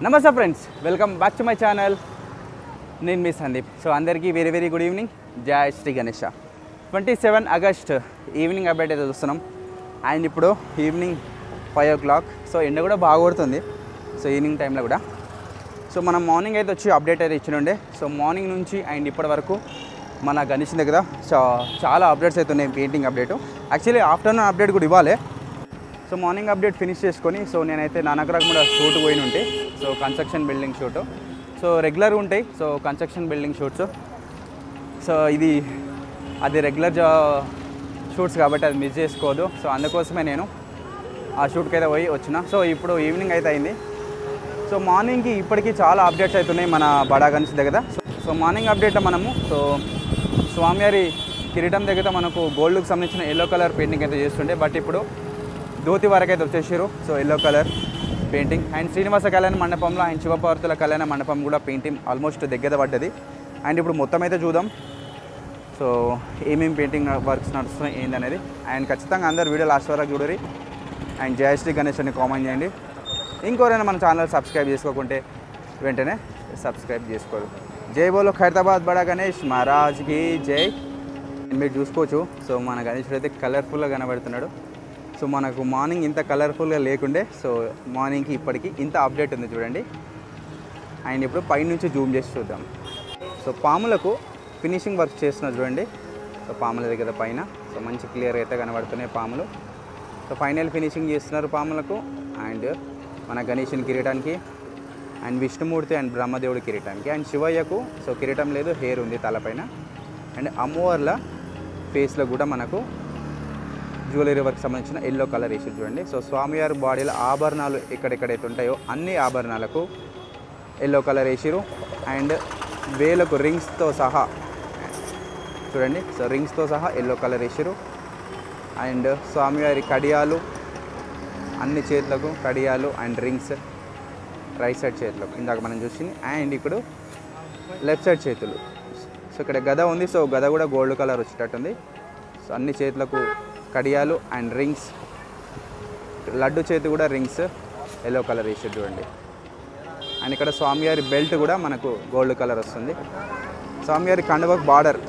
నమస్తే friends, welcome back to my channel. నేను మీ సందీప్. సో అందరికీ వెరీ గుడ్ ఈవినింగ్. జై Shri Ganesha. 27 August evening update అయితే చూస్తున్నాం. అండ్ ఇప్పుడు ఈవినింగ్ 5 o'clock. సో ఎండ కూడా బాగా కొడుతుంది. సో ఈవినింగ్ టైంలో కూడా సో మనం మార్నింగ్ అయితే వచ్చి అప్డేట్ అయితే ఇచ్చినుండే. సో మార్నింగ్ నుంచి అండ్ ఇప్పటి వరకు మన గణేష్ దగ్గర చాలా అప్డేట్స్ అయితే ఉన్నాయి. Painting update actually afternoon update కూడా ఇవ్వాలి. సో మార్నింగ్ అప్డేట్ ఫినిష్ చేసుకొని సో నేనైతే నానకరాకు కూడా షూట్ పోయిన ఉంటే. So construction building shoot so రెగ్యులర్గా ఉంటాయి. So construction building shoots so అది రెగ్యులర్ షూట్స్ కాబట్టి అది మిస్ చేసుకోదు. సో అందుకోసమే నేను ఆ షూట్కి అయితే పోయి వచ్చిన. సో ఇప్పుడు ఈవినింగ్ అయితే అయింది. సో మార్నింగ్కి ఇప్పటికీ చాలా అప్డేట్స్ అవుతున్నాయి మన బడా గణేష్ దగ్గర. సో మార్నింగ్ అప్డేట్లో మనము సో స్వామివారి కిరీటం దగ్గర మనకు గోల్డ్కి సంబంధించిన ఎల్లో కలర్ పెయింటింగ్ అయితే చేస్తుండే. బట్ ఇప్పుడు ధోతి వరకు అయితే వచ్చేసారు. So yellow colour painting and Srinivasa కళ్యాణ మండపంలో అండ్ శివపార్వతుల కళ్యాణ మండపం కూడా పెయింటింగ్ ఆల్మోస్ట్ దగ్గర పడ్డది. అండ్ ఇప్పుడు మొత్తం అయితే చూద్దాం సో ఏమేమి పెయింటింగ్ వర్క్స్ నడుస్తున్నాయి ఏందనేది. అండ్ ఖచ్చితంగా అందరు వీడియో లాస్ట్ వరకు చూడరి. అండ్ జై శ్రీ గణేష్ అని కామెంట్ చేయండి. ఇంకోరైనా మన ఛానల్ సబ్స్క్రైబ్ చేసుకోకుంటే వెంటనే సబ్స్క్రైబ్ చేసుకోరు. జై బోలో ఖైరతాబాద్ బడా గణేష్ మహారాజ్కి జై. మీరు చూసుకోవచ్చు సో మన గణేషుడు అయితే కలర్ఫుల్గా కనబడుతున్నాడు. సో మనకు మార్నింగ్ ఇంత కలర్ఫుల్గా లేకుండే. సో మార్నింగ్కి ఇప్పటికి ఇంత అప్డేట్ ఉంది చూడండి. అండ్ ఇప్పుడు పైనుంచి జూమ్ చేసి చూద్దాం. సో పాములకు ఫినిషింగ్ వర్క్ చేస్తున్నారు చూడండి. సో పాముల దగ్గర పైన సో మంచి క్లియర్గా అయితే కనబడుతున్నాయి పాములు. సో ఫైనల్ ఫినిషింగ్ చేస్తున్నారు పాములకు. అండ్ మన గణేషుని కిరీటానికి అండ్ విష్ణుమూర్తి అండ్ బ్రహ్మదేవుడి కిరీటానికి అండ్ శివయ్యకు సో కిరీటం లేదు, హెయిర్ ఉంది తలపైన. అండ్ అమ్మవార్ల ఫేస్లో కూడా మనకు జ్యువెలరీ వర్క్ సంబంధించిన ఎల్లో కలర్ వేసి చూడండి. సో స్వామివారి బాడీలో ఆభరణాలు ఎక్కడెక్కడైతే ఉంటాయో అన్ని ఆభరణాలకు ఎల్లో కలర్ వేసిరు. అండ్ వేలకు రింగ్స్తో సహా చూడండి. సో రింగ్స్తో సహా ఎల్లో కలర్ వేసిరు. అండ్ స్వామివారి కడియాలు అన్ని చేతులకు కడియాలు అండ్ రింగ్స్ రైట్ సైడ్ చేతులకు ఇందాక మనం చూసింది. అండ్ ఇప్పుడు లెఫ్ట్ సైడ్ చేతులు సో ఇక్కడ గద ఉంది. సో గద కూడా గోల్డ్ కలర్ వచ్చేటట్టుంది. సో అన్ని చేతులకు కడియాలు అండ్ రింగ్స్, లడ్డు చేతి కూడా రింగ్స్ ఎల్లో కలర్ వేసి చూడండి. అండ్ ఇక్కడ స్వామివారి బెల్ట్ కూడా మనకు గోల్డ్ కలర్ వస్తుంది. స్వామివారి కండువకు బార్డర్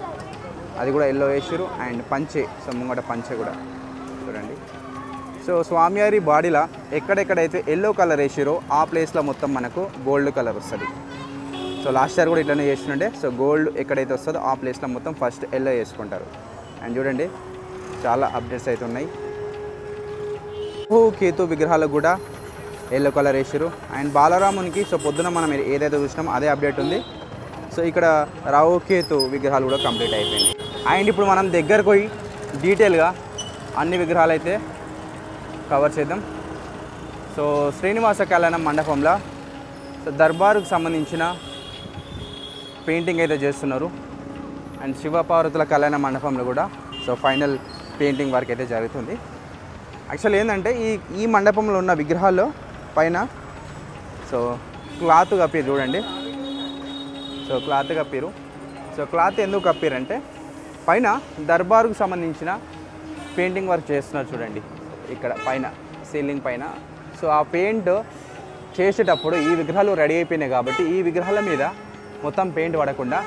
అది కూడా ఎల్లో వేసారు. అండ్ పంచె సో ముంగట పంచె కూడా చూడండి. సో స్వామివారి బాడీలో ఎక్కడెక్కడైతే ఎల్లో కలర్ వేసారో ఆ ప్లేస్లో మొత్తం మనకు గోల్డ్ కలర్ వస్తుంది. సో లాస్ట్ ఇయర్ కూడా ఇట్లనే చేస్తుండే. సో గోల్డ్ ఎక్కడైతే వస్తుందో ఆ ప్లేస్లో మొత్తం ఫస్ట్ ఎల్లో వేసుకుంటారు. అండ్ చూడండి చాలా అప్డేట్స్ అయితే ఉన్నాయి. కేతు విగ్రహాలకు కూడా ఎల్లో కలర్ వేసారు. అండ్ బాలరామునికి సో పొద్దున మనం ఏదైతే చూసినామో అదే అప్డేట్ ఉంది. సో ఇక్కడ రావు కేతు విగ్రహాలు కూడా కంప్లీట్ అయిపోయింది. అండ్ ఇప్పుడు మనం దగ్గరకు పోయి డీటెయిల్గా అన్ని విగ్రహాలు అయితే కవర్ చేద్దాం. సో శ్రీనివాస కళ్యాణ మండపంలో సో దర్బారుకు సంబంధించిన పెయింటింగ్ అయితే చేస్తున్నారు. అండ్ శివపార్వతుల కళ్యాణ మండపంలో కూడా సో ఫైనల్ పెయింటింగ్ వర్క్ అయితే జరుగుతుంది. యాక్చువల్ ఏంటంటే ఈ మండపంలో ఉన్న విగ్రహాల్లో పైన సో క్లాత్ కప్పిరు చూడండి. సో క్లాత్ కప్పిరు. సో క్లాత్ ఎందుకు కప్పిరంటే పైన దర్బారుకు సంబంధించిన పెయింటింగ్ వర్క్ చేస్తున్నారు చూడండి. ఇక్కడ పైన సీలింగ్ పైన సో ఆ పెయింట్ చేసేటప్పుడు ఈ విగ్రహాలు రెడీ అయిపోయినాయి కాబట్టి ఈ విగ్రహాల మీద మొత్తం పెయింట్ పడకుండా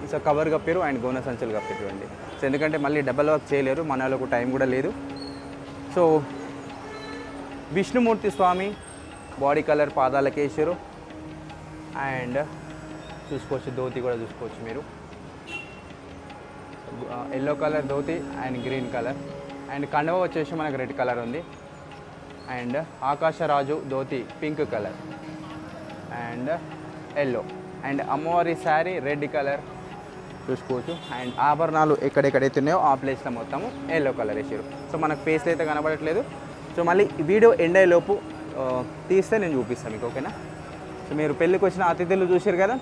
సో కవర్ కప్పారు అండ్ గోనె సంచులు కప్పారు చూడండి. సో ఎందుకంటే మళ్ళీ డబల్ వర్క్ చేయలేరు, మనకు టైం కూడా లేదు. So Vishnumurthy Swami body colour పాదాలకు వేసారు. అండ్ చూసుకోవచ్చు ధోతి కూడా చూసుకోవచ్చు మీరు. Yellow colour dhoti and green colour. And కండువ వచ్చేసి మనకు రెడ్ కలర్ ఉంది. And Akasharaju dhoti pink colour and yellow. And అమ్మవారి శారీ రెడ్ కలర్ చూసుకోవచ్చు. అండ్ ఆభరణాలు ఎక్కడెక్కడైతే ఉన్నాయో ఆ ప్లేస్లో మొత్తము ఎల్లో కలర్ వేసారు. సో మనకు ఫేస్లో అయితే కనబడట్లేదు. సో మళ్ళీ వీడియో ఎండ్ అయ్యేలోపు తీస్తే నేను చూపిస్తాను మీకు, ఓకేనా. సో మీరు పెళ్ళికి వచ్చిన అతిథులు చూసారు కదా,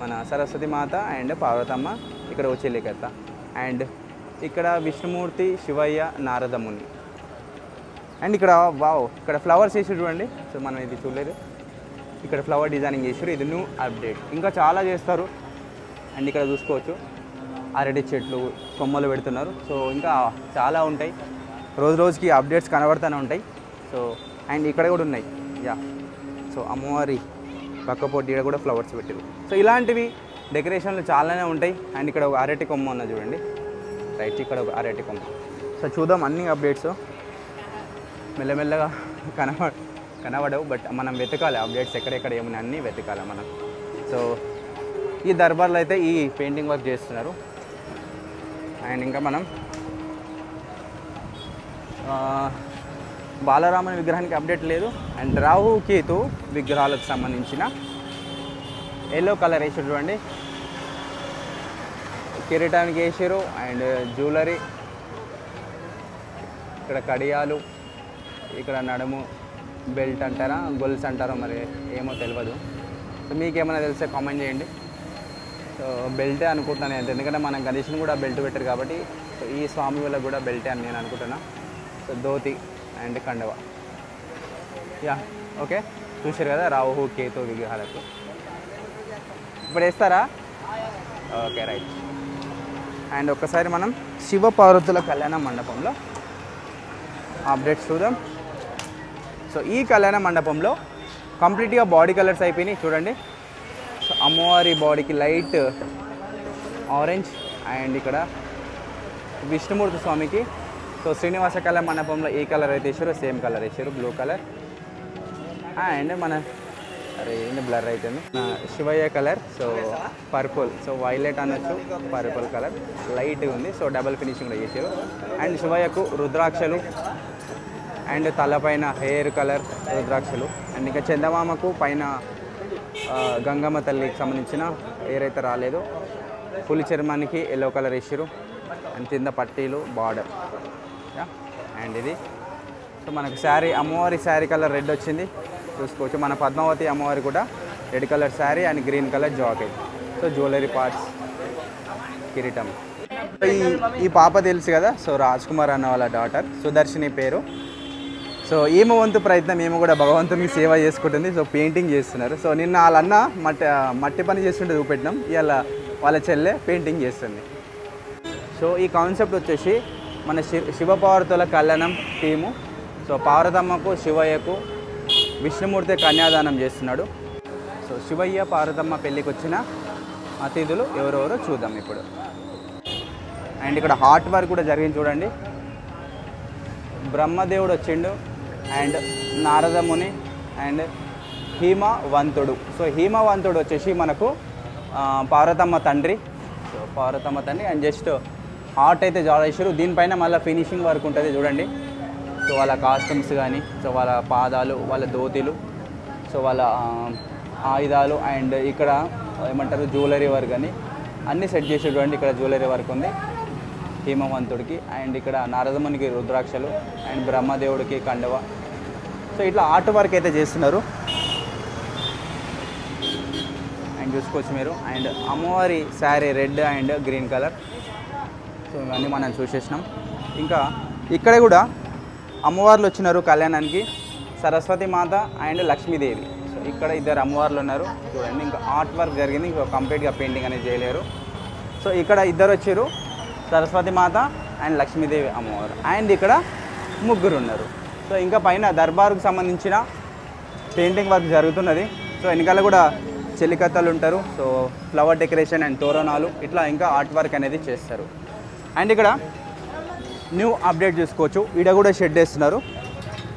మన సరస్వతి మాత అండ్ పార్వతమ్మ, ఇక్కడ వచ్చే లేకత్త. అండ్ ఇక్కడ విష్ణుమూర్తి, శివయ్య, నారదముని. అండ్ ఇక్కడ వావ్ ఇక్కడ ఫ్లవర్స్ వేసి చూడండి. సో మనం ఇది చూడలేదు, ఇక్కడ ఫ్లవర్ డిజైనింగ్ చేసారు. ఇది న్యూ అప్డేట్, ఇంకా చాలా చేస్తారు. అండ్ ఇక్కడ చూసుకోవచ్చు అరటి చెట్లు కొమ్మలు పెడుతున్నారు. సో ఇంకా చాలా ఉంటాయి, రోజు రోజుకి అప్డేట్స్ కనబడుతూనే ఉంటాయి. సో అండ్ ఇక్కడ కూడా ఉన్నాయి. యా సో అమ్మవారి పక్క పొట్టి కూడా ఫ్లవర్స్ పెట్టారు. సో ఇలాంటివి డెకరేషన్లు చాలానే ఉంటాయి. అండ్ ఇక్కడ ఒక అరటి కొమ్మ ఉన్నది చూడండి, రైట్ ఇక్కడ ఒక అరటి కొమ్మ. సో చూద్దాం అన్ని అప్డేట్స్ మెల్లమెల్లగా కనబడవు, బట్ మనం వెతకాలి అప్డేట్స్ ఎక్కడెక్కడ ఏమైనా అన్నీ వెతకాలి మనం. సో ఈ దర్బార్లో అయితే ఈ పెయింటింగ్ వర్క్ చేస్తున్నారు. అండ్ ఇంకా మనం బాలరాముని విగ్రహానికి అప్డేట్ లేదు. అండ్ రాహు కేతు విగ్రహాలకు సంబంధించిన ఎల్లో కలర్ వేసారు చూడండి, కిరీటానికి వేసారు. అండ్ జ్యువెలరీ, ఇక్కడ కడియాలు, ఇక్కడ నడుము బెల్ట్ అంటారా గొలుసు అంటారో మరి ఏమో తెలియదు. సో మీకేమైనా తెలిస్తే కామెంట్ చేయండి. సో బెల్టే అనుకుంటున్నాను నేను, ఎందుకంటే మనం గణేష్ని కూడా బెల్ట్ పెట్టారు కాబట్టి సో ఈ స్వామి వాళ్ళకి కూడా బెల్టే అని నేను అనుకుంటున్నా. సో ధోతి అండ్ కండవ, యా ఓకే చూసారు కదా రాహు కేతు విగ్రహాలకు. ఇప్పుడు వేస్తారా? Okay right. అండ్ ఒక్కసారి మనం శివ పార్వతుల కళ్యాణ మండపంలో అప్డేట్స్ చూద్దాం. సో ఈ కళ్యాణ మండపంలో కంప్లీట్గా బాడీ కలర్స్ అయిపోయినాయి చూడండి. సో అమ్మవారి బాడీకి లైట్ ఆరెంజ్, అండ్ ఇక్కడ విష్ణుమూర్తి స్వామికి సో శ్రీనివాస కళ్యాణ మండపంలో ఏ కలర్ అయితే వేసారో సేమ్ కలర్ వేసారు, బ్లూ కలర్. అండ్ మన ఏంటి బ్లర్ అవుతుంది, Shivayya colour so purple, so violet అనొచ్చు, పర్పుల్ కలర్ లైట్గా ఉంది. సో డబల్ ఫినిషింగ్ కూడా చేసారు. అండ్ శివయ్యకు రుద్రాక్షలు, అండ్ తలపైన హెయిర్ కలర్ రుద్రాక్షలు. అండ్ ఇంకా చందమామకు పైన గంగమ్మ తల్లికి సంబంధించిన హెయిర్ అయితే రాలేదు. పులి చర్మానికి ఎల్లో కలర్ వేసారు. అండ్ కింద పట్టీలు బార్డర్. అండ్ ఇది సో మనకు శారీ, అమ్మవారి శారీ కలర్ రెడ్ వచ్చింది చూసుకోవచ్చు. మన పద్మావతి అమ్మవారి కూడా red colour sari and green colour jacket. So jewellery parts, కిరీటం. ఈ పాప తెలుసు కదా, సో రాజ్ కుమార్ అన్న వాళ్ళ డాటర్ సుదర్శిని పేరు. సో ఈమె వంతు ప్రయత్నం మేము కూడా భగవంతునికి సేవ చేసుకుంటుంది. సో పెయింటింగ్ చేస్తున్నారు. సో నిన్న వాళ్ళన్న మట్టి పని చేస్తుంటే చూపెట్టినాం, ఇవాళ వాళ్ళ చెల్లె పెయింటింగ్ చేస్తుంది. సో ఈ కాన్సెప్ట్ వచ్చేసి మన శివపార్వతుల కళ్యాణం టీము. సో పార్వతమ్మకు శివయ్యకు విష్ణుమూర్తి కన్యాదానం చేస్తున్నాడు. సో శివయ్య పార్వతమ్మ పెళ్ళికి వచ్చిన అతిథులు ఎవరెవరో చూద్దాం ఇప్పుడు. అండ్ ఇక్కడ హార్ట్ వర్క్ కూడా జరిగింది చూడండి. బ్రహ్మదేవుడు వచ్చిండు, అండ్ నారదముని, అండ్ హీమవంతుడు. సో హీమవంతుడు వచ్చేసి మనకు పార్వతమ్మ తండ్రి. సో పార్వతమ్మ తండ్రి అండ్ జస్ట్ హార్ట్ అయితే జాడ చేశారు. దీనిపైన మళ్ళీ ఫినిషింగ్ వర్క్ ఉంటుంది చూడండి. సో వాళ్ళ కాస్ట్యూమ్స్ కానీ, సో వాళ్ళ పాదాలు, వాళ్ళ ధోతిలు, సో వాళ్ళ ఆయుధాలు, అండ్ ఇక్కడ ఏమంటారు జ్యువెలరీ వర్క్ అని అన్నీ సెట్ చేసి చూడండి. ఇక్కడ జ్యువెలరీ వర్క్ ఉంది హేమవంతుడికి, అండ్ ఇక్కడ నారదమునికి రుద్రాక్షలు, అండ్ బ్రహ్మదేవుడికి కండవ. సో ఇట్లా ఆర్ట్ వర్క్ అయితే చేస్తున్నారు అండ్ చూసుకోవచ్చు మీరు. అండ్ అమ్మవారి sari red and green colour. So ఇవన్నీ మనం చూసేసినాం. ఇంకా ఇక్కడ కూడా అమ్మవార్లు వచ్చినారు కళ్యాణానికి, సరస్వతి మాత అండ్ లక్ష్మీదేవి. సో ఇక్కడ ఇద్దరు అమ్మవార్లు ఉన్నారు చూడండి. ఇంకా ఆర్ట్ వర్క్ జరిగింది, ఇంకా కంప్లీట్గా పెయింటింగ్ అనేది చేయలేరు. సో ఇక్కడ ఇద్దరు వచ్చారు, సరస్వతి మాత అండ్ లక్ష్మీదేవి అమ్మవారు. అండ్ ఇక్కడ ముగ్గురు ఉన్నారు. సో ఇంకా పైన దర్బారుకు సంబంధించిన పెయింటింగ్ వర్క్ జరుగుతున్నది. సో వెనకాల కూడా చెలికత్తలు ఉంటారు. సో ఫ్లవర్ డెకరేషన్ అండ్ తోరణాలు ఇట్లా ఇంకా ఆర్ట్ వర్క్ అనేది చేస్తారు. అండ్ ఇక్కడ న్యూ అప్డేట్ చూసుకోవచ్చు, ఈడ కూడా షెడ్ వేస్తున్నారు.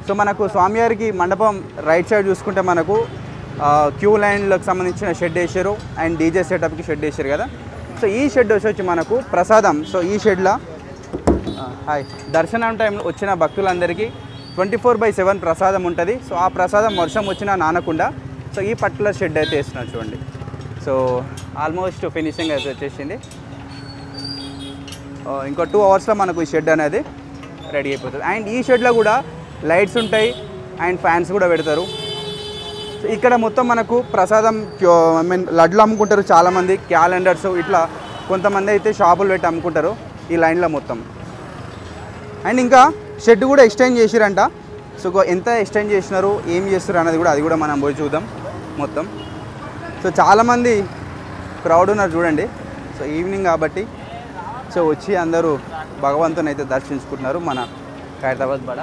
సో మనకు స్వామివారికి మండపం రైట్ సైడ్ చూసుకుంటే మనకు క్యూ లైన్లకు సంబంధించిన షెడ్ వేసారు, అండ్ డీజే సెటప్కి షెడ్ వేసారు కదా. సో ఈ షెడ్ వచ్చి మనకు ప్రసాదం. సో ఈ షెడ్లో దర్శనం టైంలో వచ్చిన భక్తులందరికీ 24/7 ప్రసాదం ఉంటుంది. సో ఆ ప్రసాదం వర్షం వచ్చినా నానకుండా సో ఈ పర్టికులర్ షెడ్ అయితే వేస్తున్నారు చూడండి. సో ఆల్మోస్ట్ ఫినిషింగ్ అయితే వచ్చేసింది. ఇంకో 2 అవర్స్లో మనకు ఈ షెడ్ అనేది రెడీ అయిపోతుంది. అండ్ ఈ షెడ్లో కూడా లైట్స్ ఉంటాయి అండ్ ఫ్యాన్స్ కూడా పెడతారు. సో ఇక్కడ మొత్తం మనకు ప్రసాదం లడ్లు అమ్ముకుంటారు చాలామంది, క్యాలెండర్స్ ఇట్లా కొంతమంది అయితే షాపులు పెట్టి అమ్ముకుంటారు ఈ లైన్లో మొత్తం. అండ్ ఇంకా షెడ్ కూడా ఎక్స్టెండ్ చేసిరంట. సో ఎంత ఎక్స్టెండ్ చేసినారు, ఏం చేస్తారు అన్నది కూడా అది కూడా మనం పోయి చూద్దాం మొత్తం. సో చాలామంది క్రౌడ్ ఉన్నారు చూడండి. సో ఈవినింగ్ కాబట్టి సో వచ్చి అందరూ భగవంతుని అయితే దర్శించుకుంటున్నారు మన ఖైరతాబాద్ బడ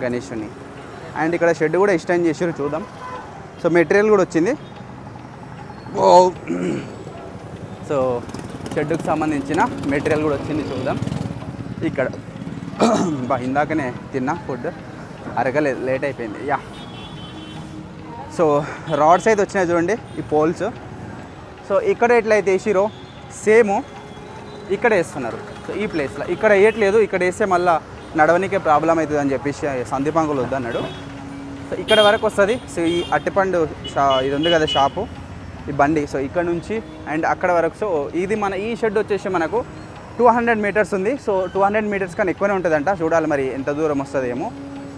గణేశుని. అండ్ ఇక్కడ షెడ్ కూడా ఎక్స్టెండ్ చేసారు చూద్దాం. సో మెటీరియల్ కూడా వచ్చింది. సో షెడ్కి సంబంధించిన మెటీరియల్ కూడా వచ్చింది, చూద్దాం. ఇక్కడ ఇందాకనే తిన్నా ఫుడ్, అరగలేదు, లేట్ అయిపోయింది. యా, సో రాడ్స్ అయితే వచ్చినాయి చూడండి, ఈ పోల్స్. సో ఇక్కడ ఎట్లయితే వేసిరో సేమ్ ఇక్కడ వేస్తున్నారు. సో ఈ ప్లేస్లో ఇక్కడ వేయట్లేదు, ఇక్కడ వేస్తే మళ్ళీ నడవనికే ప్రాబ్లం అవుతుంది అని చెప్పేసి సందీప్ అంకుల్ వద్దన్నాడు. సో ఇక్కడ వరకు వస్తుంది. సో ఈ అట్టిపండు ఇది ఉంది కదా షాపు, ఈ బండి, సో ఇక్కడ నుంచి అండ్ అక్కడ వరకు. సో ఇది మన ఈ షెడ్ వచ్చేసి మనకు 200 మీటర్స్ ఉంది. సో 200 మీటర్స్ కన్నా ఎక్కువనే ఉంటుందంట, చూడాలి మరి ఎంత దూరం వస్తుందేమో.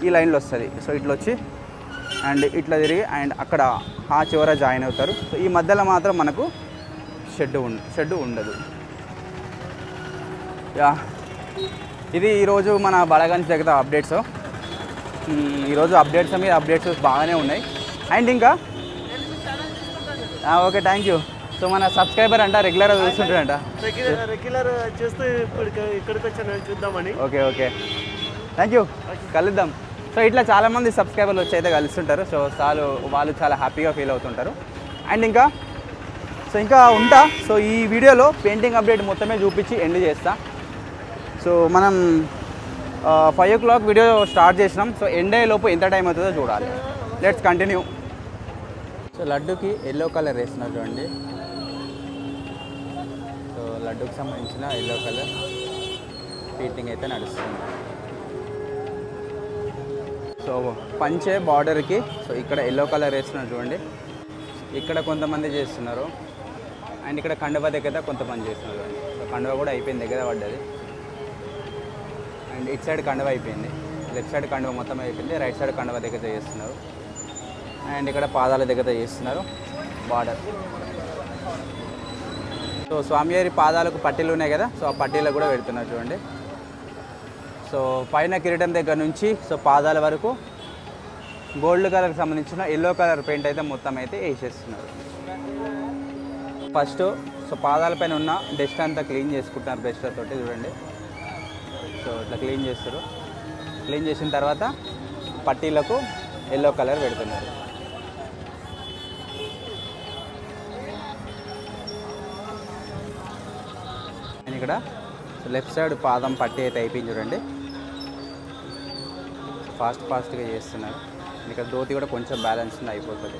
ఈ లైన్లో వస్తుంది. సో ఇట్లా వచ్చి అండ్ ఇట్లా తిరిగి అండ్ అక్కడ ఆ చివర జాయిన్ అవుతారు. సో ఈ మధ్యలో మాత్రం మనకు షెడ్ ఉండదు. యా, ఇది ఈరోజు మన బలగంజ్ దగ్గర అప్డేట్స్. ఈరోజు అప్డేట్స్ మీద అప్డేట్స్ బాగానే ఉన్నాయి. అండ్ ఇంకా ఓకే, థ్యాంక్ యూ. సో మన సబ్స్క్రైబర్ అంట, రెగ్యులర్గా చూస్తుంటాడంట, రెగ్యులర్ చేస్తూ ఇక్కడికి వచ్చాను చూద్దామని. ఓకే ఓకే, థ్యాంక్ యూ, కలుద్దాం. సో ఇట్లా చాలామంది సబ్స్క్రైబర్లు వచ్చి అయితే కలుస్తుంటారు. సో వాళ్ళు చాలా హ్యాపీగా ఫీల్ అవుతుంటారు. అండ్ ఇంకా ఉంటా. సో ఈ వీడియోలో పెయింటింగ్ అప్డేట్ మొత్తమే చూపించి ఎండ్ చేస్తా. సో మనం 5 o'clock వీడియో స్టార్ట్ చేసినాం. సో ఎండ్ అయ్యేలోపు ఎంత టైం అవుతుందో చూడాలి. Let's continue. సో లడ్డుకి ఎల్లో కలర్ వేస్తున్నారు చూడండి. సో లడ్డుకి సంబంధించిన ఎల్లో కలర్ పెయింటింగ్ అయితే నడుస్తుంది. సో పంచే బార్డర్కి సో ఇక్కడ ఎల్లో కలర్ వేస్తున్నారు చూడండి. ఇక్కడ కొంతమంది చేస్తున్నారు అండ్ ఇక్కడ కండువ దగ్గర కొంతమంది చేస్తున్నారు చూడండి. సో కండువ కూడా అయిపోయింది, దగ్గర పడ్డది. అండ్ ఇటు సైడ్ కండువ అయిపోయింది, లెఫ్ట్ సైడ్ కండువ మొత్తం అయిపోయింది, రైట్ సైడ్ కండువ దగ్గర చేస్తున్నారు. అండ్ ఇక్కడ పాదాల దగ్గర చేస్తున్నారు బార్డర్. సో స్వామివారి పాదాలకు పట్టీలు ఉన్నాయి కదా, సో ఆ పట్టీలు కూడా పెడుతున్నారు చూడండి. సో పైన కిరీటం దగ్గర నుంచి సో పాదాల వరకు గోల్డ్ కలర్కి సంబంధించిన ఎల్లో కలర్ పెయింట్ అయితే మొత్తం అయితే వేసేస్తున్నారు. ఫస్ట్ సో పాదాలపైన ఉన్న డస్ట్ అంతా క్లీన్ చేసుకుంటున్నారు బ్రష్ల తోటి చూడండి. సో ఇట్లా క్లీన్ చేస్తారు. క్లీన్ చేసిన తర్వాత పట్టీలకు ఎల్లో కలర్ పెడుతున్నారు. అండ్ ఇక్కడ లెఫ్ట్ సైడ్ పాదం పట్టీ అయితే అయిపోయింది చూడండి. ఫాస్ట్గా చేస్తున్నారు. ఇక్కడ ధోతి కూడా కొంచెం బ్యాలెన్స్ అయిపోతుంది.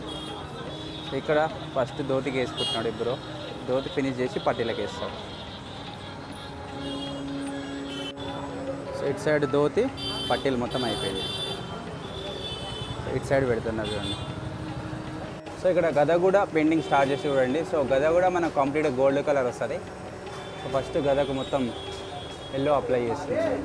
సో ఇక్కడ ఫస్ట్ ధోతికి వేసుకుంటున్నాడు ఇప్పుడు. ధోతి ఫినిష్ చేసి పట్టీలకు వేస్తాడు. సో ఇటు సైడ్ ధోతి పట్టీలు మొత్తం అయిపోయింది. ఇటు సైడ్ పెడుతున్నారు చూడండి. సో ఇక్కడ గద కూడా పెయింటింగ్ స్టార్ట్ చేసి చూడండి. సో గద కూడా మనకు కంప్లీట్ గోల్డ్ కలర్ వస్తుంది. సో ఫస్ట్ గదకు మొత్తం ఎల్లో అప్లై చేస్తున్నారు.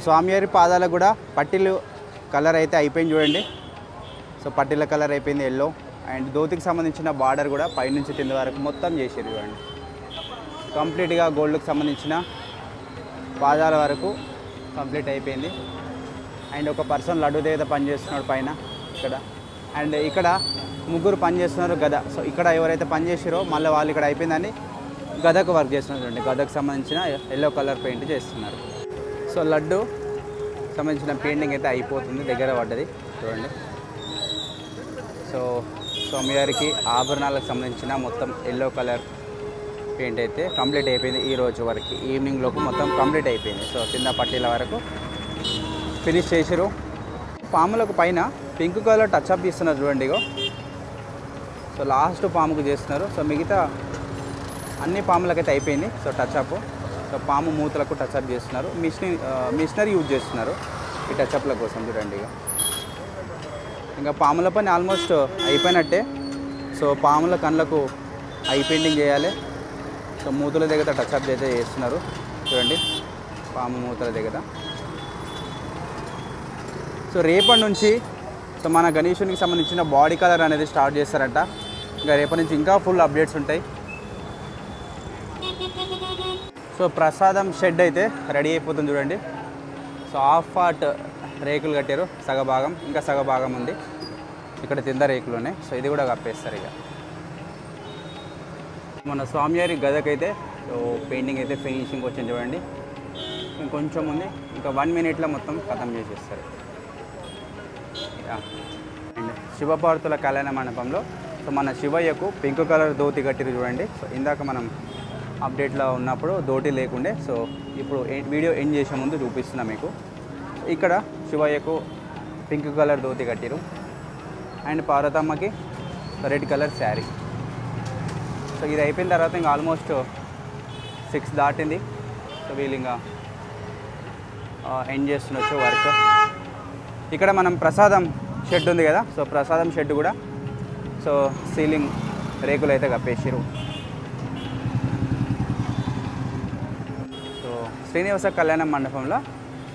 స్వామివారి పాదాలకు కూడా పట్టీలు కలర్ అయితే అయిపోయింది చూడండి. సో పట్టీల కలర్ అయిపోయింది ఎల్లో. అండ్ ధోతికి సంబంధించిన బార్డర్ కూడా పైనుంచి కింద వరకు మొత్తం చేసారు చూడండి. కంప్లీట్గా గోల్డ్కి సంబంధించిన పాదాల వరకు కంప్లీట్ అయిపోయింది. అండ్ ఒక పర్సన్ లడ్డు దగ్గర పనిచేస్తున్నాడు పైన ఇక్కడ. అండ్ ఇక్కడ ముగ్గురు పనిచేస్తున్నారు గద. సో ఇక్కడ ఎవరైతే పనిచేసారో మళ్ళీ వాళ్ళు ఇక్కడ అయిపోయిందని గదకు వర్క్ చేస్తున్నారు చూడండి. గదకు సంబంధించిన ఎల్లో కలర్ పెయింట్ చేస్తున్నారు. సో లడ్డు సంబంధించిన పెయింటింగ్ అయితే అయిపోతుంది, దగ్గర పడ్డది చూడండి. సో స్వామివారికి ఆభరణాలకు సంబంధించిన మొత్తం ఎల్లో కలర్ పెయింట్ అయితే కంప్లీట్ అయిపోయింది. ఈ రోజు వరకు ఈవినింగ్ లోపు మొత్తం కంప్లీట్ అయిపోయింది. సో కింద పట్టీల వరకు ఫినిష్ చేసారు. పాములకు పైన పింక్ కలర్ టచ్అప్ చేస్తున్నారు చూడండి. ఇగో సో లాస్ట్ పాముకు చేస్తున్నారు. సో మిగతా అన్ని పాములకైతే అయిపోయింది. So touch up. సో పాము మూతలకు టచ్అప్ చేస్తున్నారు. మిషనరీ యూజ్ చేస్తున్నారు ఈ టచ్అప్ల కోసం చూడండి. ఇంకా పాముల పని ఆల్మోస్ట్ అయిపోయినట్టే. సో పాముల కళ్ళకు ఐ పెయింటింగ్ చేయాలి. సో మూతల దగ్గర టచ్అప్ అయితే చేస్తున్నారు చూడండి, పాము మూతల దగ్గర. సో రేపటి నుంచి సో మన గణేశునికి సంబంధించిన బాడీ కలర్ అనేది స్టార్ట్ చేస్తారంట. ఇంకా రేపటి నుంచి ఇంకా ఫుల్ అప్డేట్స్ ఉంటాయి. సో ప్రసాదం షెడ్ అయితే రెడీ అయిపోతుంది చూడండి. సో హాఫ్ పార్ట్ రేకులు కట్టారు, సగభాగం, ఇంకా సగభాగం ఉంది ఇక్కడ తింద రేకులు ఉన్నాయి. సో ఇది కూడా కప్పేస్తారు ఇక. మన స్వామివారి గదకైతే సో పెయింటింగ్ అయితే ఫినిషింగ్ వచ్చింది చూడండి. ఇంకొంచెం ఉంది, ఇంకా 1 మినిట్లో మొత్తం ఖతం చేసేస్తారు. అండ్ శివపార్వతుల కళ్యాణ మండపంలో సో మన శివయ్యకు పింక్ కలర్ ధోతి కట్టిరు చూడండి. సో ఇందాక మనం అప్డేట్లో ఉన్నప్పుడు ధోతి లేకుండే, సో ఇప్పుడు వీడియో ఎండ్ చేసే ముందు చూపిస్తున్నా మీకు. ఇక్కడ శివయ్యకు పింక్ కలర్ ధోతి కట్టిరు అండ్ పార్వతమ్మకి రెడ్ కలర్ శారీ. సో ఇది అయిపోయిన తర్వాత ఇంకా ఆల్మోస్ట్ 6 దాటింది. సో వీళ్ళు ఇంకా ఎండ్ చేస్తుండొచ్చు వర్క్. ఇక్కడ మనం ప్రసాదం షెడ్ ఉంది కదా, సో ప్రసాదం షెడ్ కూడా సో సీలింగ్ రేకులు అయితే కప్పేసారు. సో శ్రీనివాస కళ్యాణ మండపంలో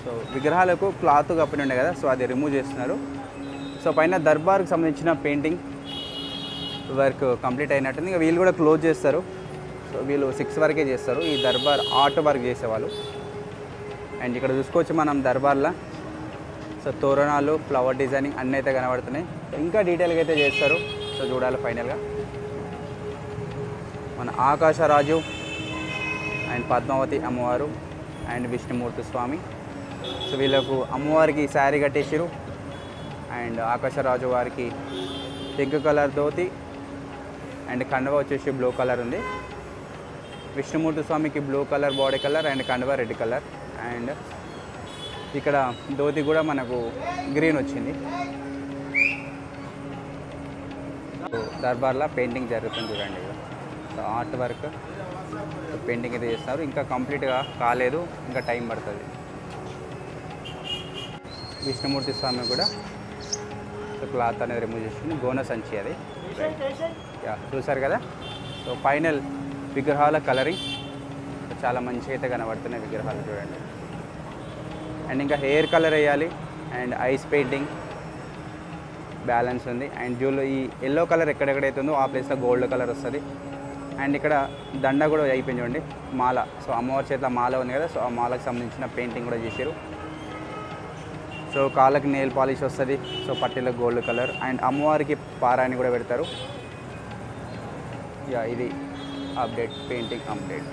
సో విగ్రహాలకు క్లాత్ కప్పిన ఉండే కదా, సో అది రిమూవ్ చేస్తున్నారు. సో పైన దర్బార్కి సంబంధించిన పెయింటింగ్ వర్క్ కంప్లీట్ అయినట్టుంది. ఇంకా వీళ్ళు కూడా క్లోజ్ చేస్తారు. సో వీళ్ళు 6 వరకే చేస్తారు, ఈ దర్బార్ ఆర్ట్ వర్క్ చేసేవాళ్ళు. అండ్ ఇక్కడ చూసుకోవచ్చు మనం దర్బార్లో సో తోరణాలు, ఫ్లవర్ డిజైనింగ్ అన్నీ అయితే కనబడుతున్నాయి. ఇంకా డీటెయిల్గా అయితే చేస్తారు. సో చూడాలి ఫైనల్గా. మన ఆకాశరాజు అండ్ పద్మావతి అమ్మవారు అండ్ విష్ణుమూర్తి స్వామి. సో వీళ్ళకు అమ్మవారికి శారీ కట్టేసారు అండ్ ఆకాశరాజు వారికి పింక్ కలర్ ధోతి అండ్ కండువ వచ్చేసి బ్లూ కలర్ ఉంది. విష్ణుమూర్తి స్వామికి blue colour body colour and కండువ రెడ్ కలర్. అండ్ ఇక్కడ ధోతి కూడా మనకు గ్రీన్ వచ్చింది. దర్బార్లో పెయింటింగ్ జరుగుతుంది చూడండి. సో ఆర్ట్ వర్క్ పెయింటింగ్ అయితే చేస్తారు, ఇంకా కంప్లీట్గా కాలేదు, ఇంకా టైం పడుతుంది. విష్ణుమూర్తి స్వామి కూడా క్లాత్ అనేది రిమూవ్ చేసింది, గోన సంచి అది. చూసారు కదా. సో ఫైనల్ విగ్రహాల కలరింగ్ చాలా మంచిగా అయితే కనబడుతున్నాయి విగ్రహాలు చూడండి. అండ్ ఇంకా హెయిర్ కలర్ వేయాలి అండ్ ఐస్ పెయింటింగ్ బ్యాలెన్స్ ఉంది. అండ్ జూలో ఈ ఎల్లో కలర్ ఎక్కడెక్కడైతే ఉందో ఆ ప్లేస్లో గోల్డ్ కలర్ వస్తుంది. అండ్ ఇక్కడ దండ కూడా అయిపోయింది చూడండి, మాల. సో అమ్మవారి చేతిలో మాల ఉంది కదా, సో ఆ మాలకు సంబంధించిన పెయింటింగ్ కూడా చేశారు. సో కాళ్ళకి నెయిల్ పాలిష్ వస్తుంది, సో పట్టీలకు గోల్డ్ కలర్. అండ్ అమ్మవారికి పారాయణ కూడా పెడతారు. ఇది అప్డేట్, పెయింటింగ్ అప్డేట్.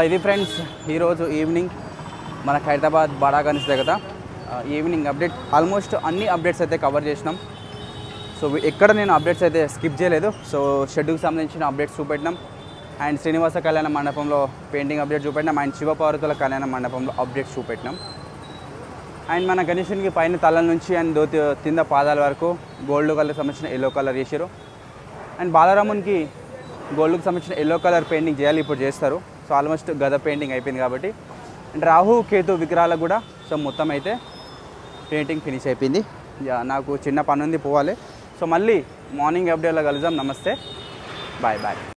ఇది ఫ్రెండ్స్ ఈరోజు ఈవినింగ్ మన హైదరాబాద్ బడా గణేష్ దగ్గర ఈవినింగ్ అప్డేట్. ఆల్మోస్ట్ అన్ని అప్డేట్స్ అయితే కవర్ చేసినాం. సో ఎక్కడ నేను అప్డేట్స్ అయితే స్కిప్ చేయలేదు. సో షెడ్యూల్కి సంబంధించిన అప్డేట్స్ చూపెట్టినాం అండ్ శ్రీనివాస కళ్యాణ మండపంలో పెయింటింగ్ అప్డేట్ చూపెట్టినాం అండ్ శివపార్వతుల కళ్యాణ మండపంలో అప్డేట్స్ చూపెట్టినాం. అండ్ మన గణేశునికి పైన తల నుంచి అండ్ ధోతి కింద పాదాల వరకు గోల్డ్ కలర్ సంబంధించిన ఎల్లో కలర్ చేశారు. అండ్ బాలరామునికి గోల్డ్కి సంబంధించిన ఎల్లో కలర్ పెయింటింగ్ చేయాలి, ఇప్పుడు చేస్తారు. సో ఆల్మోస్ట్ గద పెయింటింగ్ అయిపోయింది కాబట్టి. అండ్ రాహు కేతు విగ్రహాలకు కూడా సో మొత్తం అయితే పెయింటింగ్ ఫినిష్ అయిపోయింది. నాకు చిన్న పని ఉంది, పోవాలి. సో మళ్ళీ మార్నింగ్ అప్డేట్లో కలుద్దాం. నమస్తే, బాయ్ బాయ్.